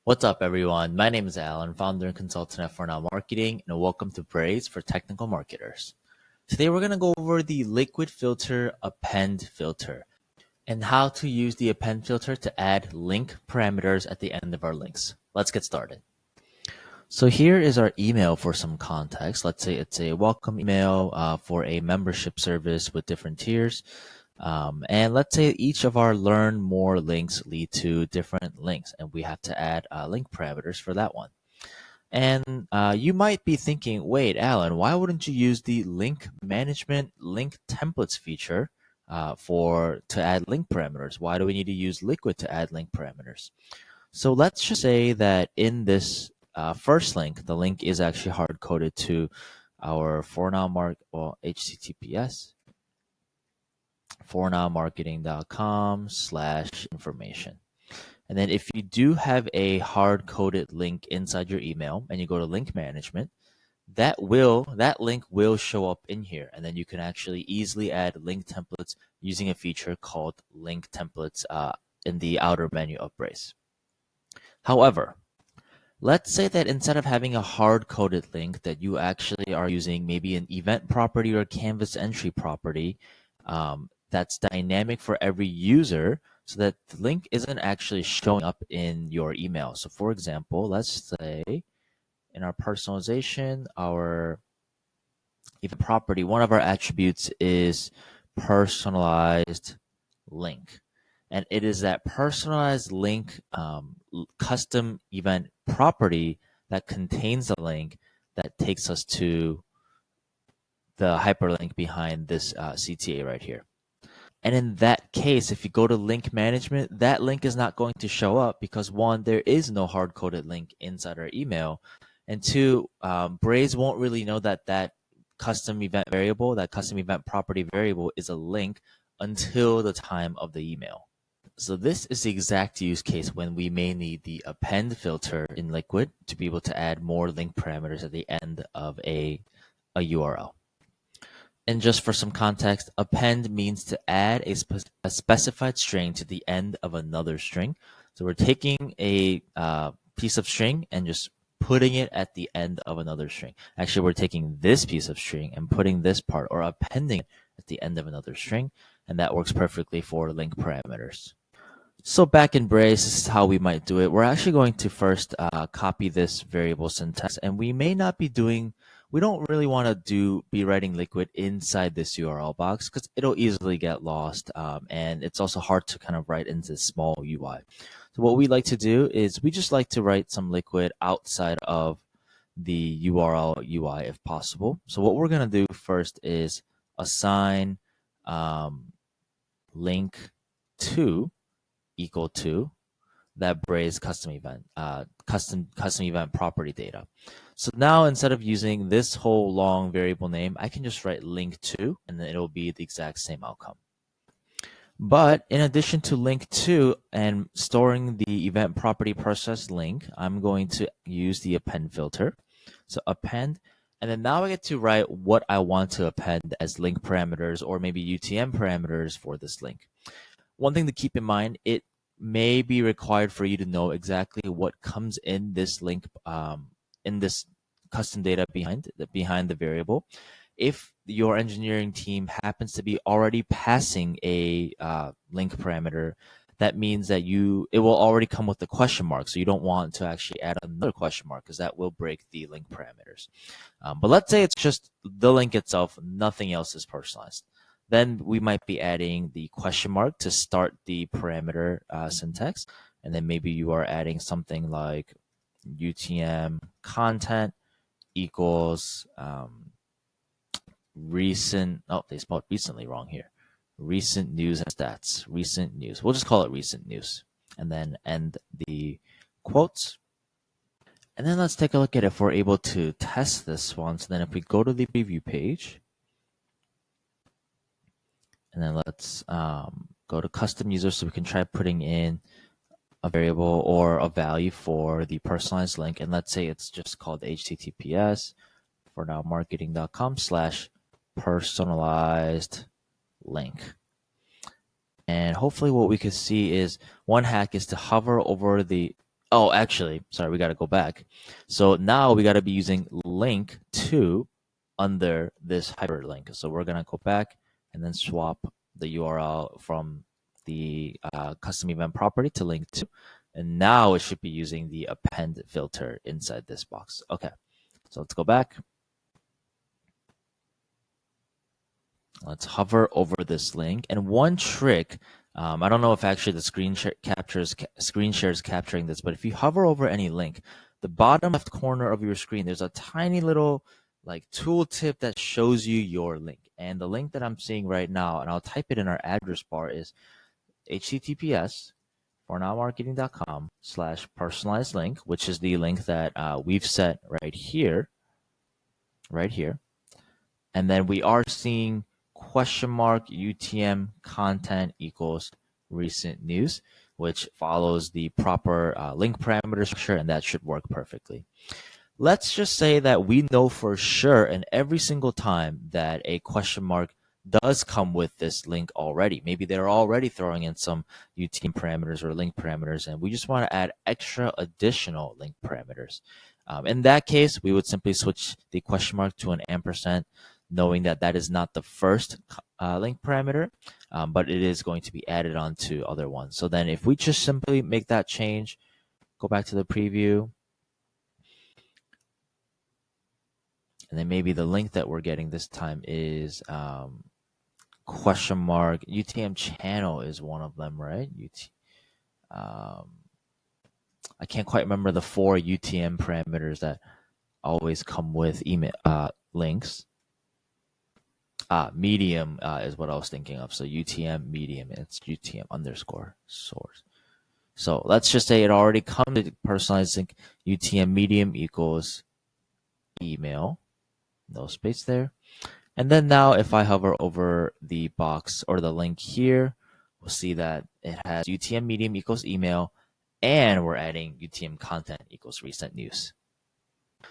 What's up, everyone? My name is Alan, founder and consultant at For Now Marketing, and welcome to Braze for technical marketers. Today, we're going to go over the liquid filter append filter and how to use the append filter to add link parameters at the end of our links. Let's get started. So here is our email for some context. Let's say it's a welcome email for a membership service with different tiers. And let's say each of our learn more links lead to different links, and we have to add link parameters for that one. And you might be thinking, wait, Alan, why wouldn't you use the link management link templates feature to add link parameters? Why do we need to use Liquid to add link parameters? So let's just say that in this first link, the link is actually hard coded to our HTTPS fornowmarketing.com/information. And then if you do have a hard-coded link inside your email and you go to link management, that link will show up in here. And then you can actually easily add link templates using a feature called link templates in the outer menu of Braze. However, let's say that instead of having a hard-coded link that you actually are using maybe an event property or a canvas entry property that's dynamic for every user so that the link isn't actually showing up in your email. So for example, let's say in our personalization, our event property, one of our attributes is personalized link. And it is that personalized link custom event property that contains the link that takes us to the hyperlink behind this CTA right here. And in that case, if you go to link management, that link is not going to show up because one, there is no hard-coded link inside our email. And two, Braze won't really know that that custom event variable, that custom event property variable is a link until the time of the email. So this is the exact use case when we may need the append filter in Liquid to be able to add more link parameters at the end of a URL. And just for some context, append means to add a specified string to the end of another string. So we're taking a piece of string and just putting it at the end of another string. Actually, we're taking this piece of string and putting this part or appending it at the end of another string. And that works perfectly for link parameters. So back in Braze, this is how we might do it. We're actually going to first copy this variable syntax, and we may not be doing, we don't really want to be writing Liquid inside this URL box because it'll easily get lost, and it's also hard to kind of write into small UI. So what we like to do is we just like to write some Liquid outside of the URL UI if possible. So what we're going to do first is assign link to equal to that Braze custom event, custom event property data. So now instead of using this whole long variable name, I can just write link to, and then it'll be the exact same outcome. But in addition to link to and storing the event property process link, I'm going to use the append filter. So append, and then now I get to write what I want to append as link parameters or maybe UTM parameters for this link. One thing to keep in mind, it may be required for you to know exactly what comes in this link, in this custom data behind the variable. If your engineering team happens to be already passing a link parameter, that means that it will already come with a question mark. So you don't want to actually add another question mark because that will break the link parameters. But let's say it's just the link itself, nothing else is personalized. Then we might be adding the question mark to start the parameter syntax. And then maybe you are adding something like UTM content equals recent, oh, they spelled recently wrong here. Recent news and stats, recent news. We'll just call it recent news. And then end the quotes. And then let's take a look at if we're able to test this one. So then if we go to the preview page, and then let's go to custom user so we can try putting in a variable or a value for the personalized link. And let's say it's just called HTTPS fornowmarketing.com/personalized link. And hopefully what we could see is one hack is to hover over the Oh, actually, sorry, we got to go back. So now we got to be using link to under this hyperlink. So we're going to go back and then swap the URL from the custom event property to link to. And now it should be using the append filter inside this box. Okay, so let's go back. Let's hover over this link. And one trick, I don't know if actually the screen share is capturing this, but if you hover over any link, the bottom left corner of your screen, there's a tiny little like tooltip that shows you your link. And the link that I'm seeing right now, and I'll type it in our address bar, is https://fornowmarketing.com/personalized link, which is the link that we've set right here. And then we are seeing $UTM content equals recent news, which follows the proper link parameter structure, and that should work perfectly. Let's just say that we know for sure, and every single time that a question mark does come with this link already. Maybe they're already throwing in some UTM parameters or link parameters, and we just want to add extra additional link parameters. In that case, we would simply switch the question mark to an ampersand, knowing that that is not the first link parameter, but it is going to be added on to other ones. So then if we just simply make that change, go back to the preview, and then maybe the link that we're getting this time is UTM channel is one of them, right? I can't quite remember the 4 UTM parameters that always come with email links. Medium is what I was thinking of. So UTM medium, it's UTM underscore source. So let's just say it already comes with personalized link. UTM medium equals email. No space there. And then now if I hover over the box or the link here, we'll see that it has UTM medium equals email, and we're adding UTM content equals recent news.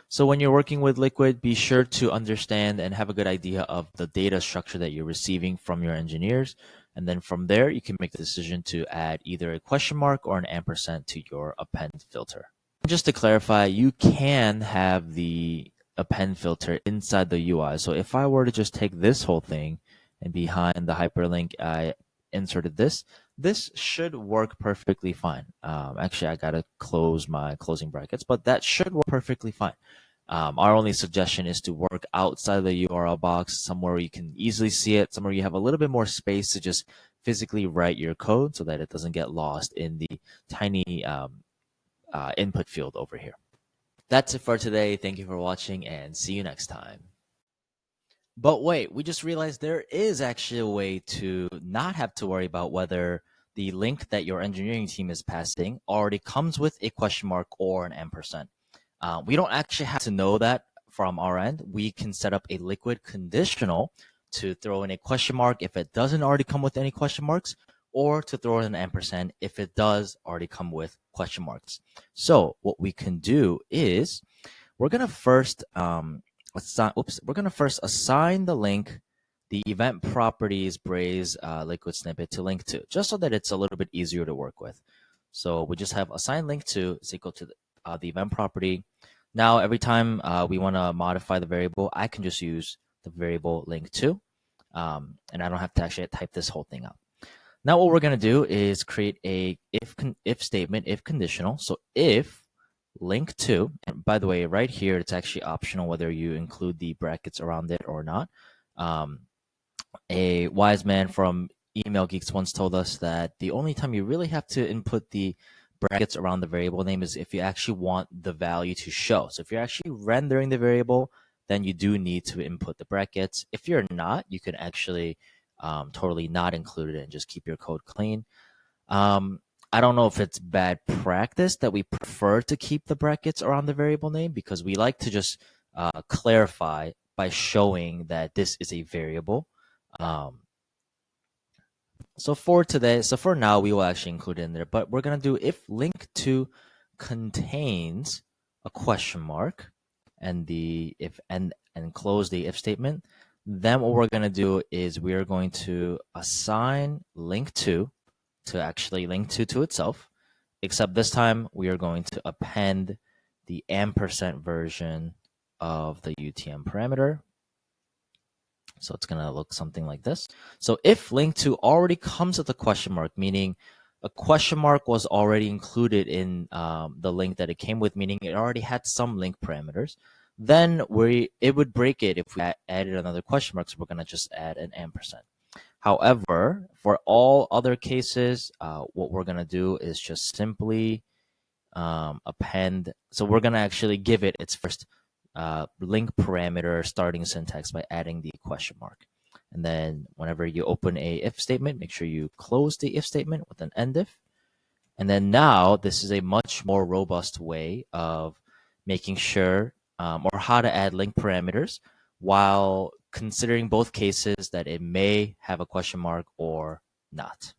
So when you're working with Liquid, be sure to understand and have a good idea of the data structure that you're receiving from your engineers. And then from there, you can make the decision to add either a question mark or an ampersand to your append filter. Just to clarify, you can have the append filter inside the UI. So if I were to just take this whole thing and behind the hyperlink, I inserted this should work perfectly fine. Actually, I gotta close my closing brackets, but that should work perfectly fine. Our only suggestion is to work outside the URL box, somewhere you can easily see it, somewhere you have a little bit more space to just physically write your code so that it doesn't get lost in the tiny input field over here. That's it for today. Thank you for watching, and see you next time. But wait, we just realized there is actually a way to not have to worry about whether the link that your engineering team is passing already comes with a question mark or an ampersand. We don't actually have to know that from our end. We can set up a Liquid conditional to throw in a question mark if it doesn't already come with any question marks, or to throw in an ampersand if it does already come with question marks. So what we can do is we're gonna first assign the link, the event properties Braze Liquid snippet to link to, just so that it's a little bit easier to work with. So we just have assign link to is equal to the event property. Now every time we want to modify the variable, I can just use the variable link to, and I don't have to actually type this whole thing out. Now what we're gonna do is create a if statement, if conditional. So if link to, and by the way, right here, it's actually optional whether you include the brackets around it or not. A wise man from Email Geeks once told us that the only time you really have to input the brackets around the variable name is if you actually want the value to show. So if you're actually rendering the variable, then you do need to input the brackets. If you're not, you can actually totally not include it and just keep your code clean. I don't know if it's bad practice that we prefer to keep the brackets around the variable name, because we like to just clarify by showing that this is a variable. So for now, we will actually include it in there, but we're going to do if link to contains a question mark and close the if statement. Then what we're going to do is we're going to assign link to actually link to itself. except this time we are going to append the ampersand version of the UTM parameter. So it's going to look something like this. So if link to already comes with a question mark, meaning a question mark was already included in the link that it came with, meaning it already had some link parameters, then it would break it if we added another question mark. So we're going to just add an ampersand. However, for all other cases, what we're going to do is just simply append. So we're going to actually give it its first link parameter starting syntax by adding the question mark. And then whenever you open a if statement, make sure you close the if statement with an end if. And then now this is a much more robust way of making sure or how to add link parameters while considering both cases that it may have a question mark or not.